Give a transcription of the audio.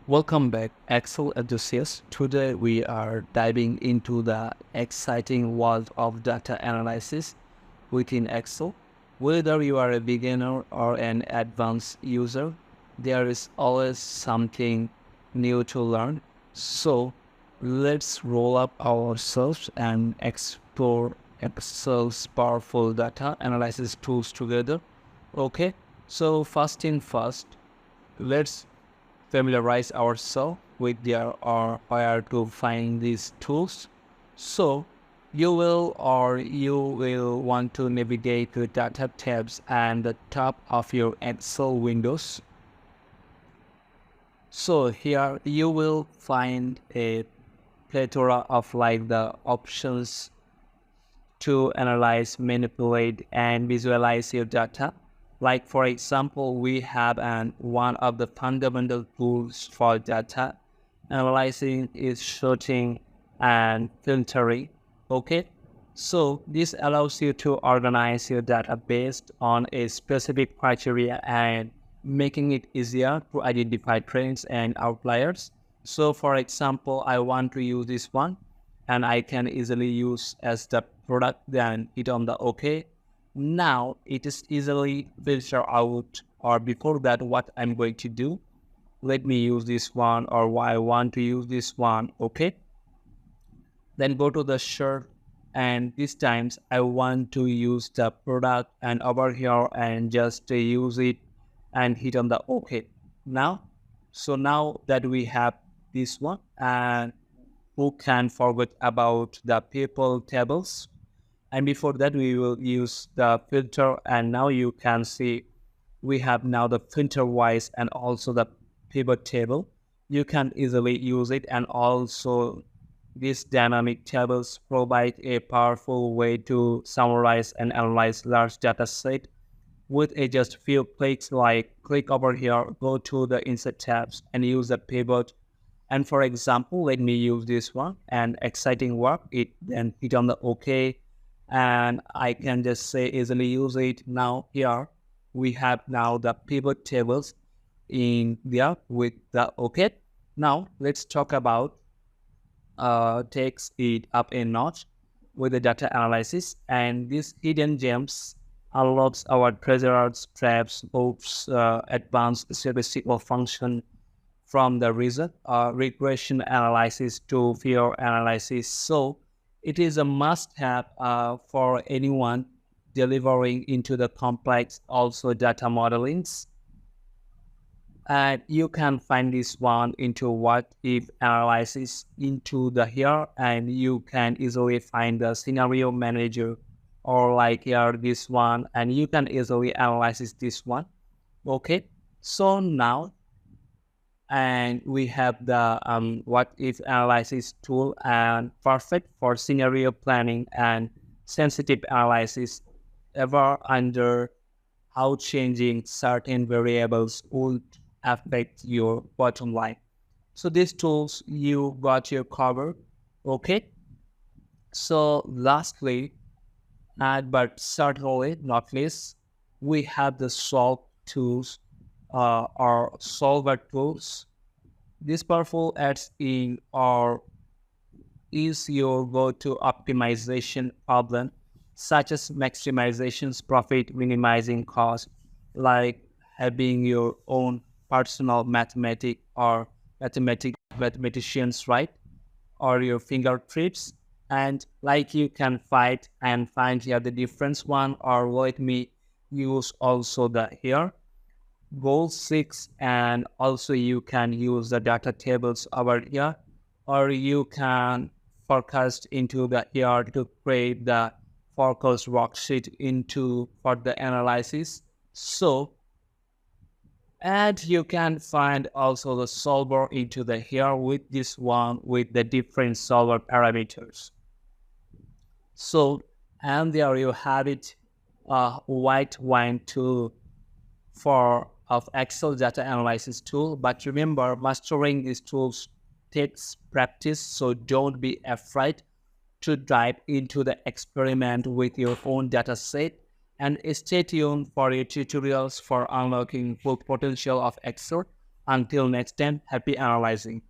Welcome back, Excel enthusiasts. Today we are diving into the exciting world of data analysis within Excel. Whether you are a beginner or an advanced user, there is always something new to learn. So let's roll up our sleeves and explore Excel's powerful data analysis tools together. Okay, so first thing first, let's familiarize ourselves with their or where to find these tools. So you will want to navigate the data tabs and the top of your Excel windows. So here you will find a plethora of like the options to analyze, manipulate, and visualize your data. Like for example, we have one of the fundamental tools for data analyzing is sorting and filtering. Okay, so this allows you to organize your data based on a specific criteria and making it easier to identify trends and outliers. So for example, I want to use this one and I can easily use as the product, then hit on the OK. Now it is easily filter out, or before that what I'm going to do, let me use this one, or why I want to use this one. Okay, then go to the shirt, and this times I want to use the product, and over here and just use it and hit on the OK. Now, so now that we have this one, and who can forget about the people tables, and before that we will use the filter, and now you can see we have now the filter wise and also the pivot table. You can easily use it, and also these dynamic tables provide a powerful way to summarize and analyze large data set with a just few clicks. Like click over here, go to the insert tabs and use the pivot. And for example, let me use this one and exciting work it, then hit on the OK, and I can just say easily use it. Now here we have now the pivot tables in there with the OK. Now let's talk about takes it up a notch with the data analysis, and these hidden gems unlocks our treasures, traps, hopes, advanced statistical function from the result, regression analysis to fear analysis. So it is a must-have for anyone delivering into the complex also data modelings. And you can find this one into what if analysis into the here, and you can easily find the scenario manager, or like here this one, and you can easily analyze this one. Okay, so now and we have the what if analysis tool, and perfect for scenario planning and sensitive analysis ever under how changing certain variables would affect your bottom line. So these tools you got your cover. Okay, so lastly, and but certainly not least, we have the solve tools, or solver tools. This powerful adds in or is your go-to optimization problem, such as maximizations, profit, minimizing cost, like having your own personal mathematicians, right? Or your fingertips. And like you can find here the difference one, or let me use also the here goal 6, and also you can use the data tables over here, or you can forecast into the here to create the forecast worksheet into for the analysis. So and you can find also the solver into the here with this one with the different solver parameters. So and there you have it, white wine tool for of Excel data analysis tool. But remember, mastering these tools takes practice, so don't be afraid to dive into the experiment with your own data set, and stay tuned for your tutorials for unlocking full potential of Excel. Until next time, happy analyzing.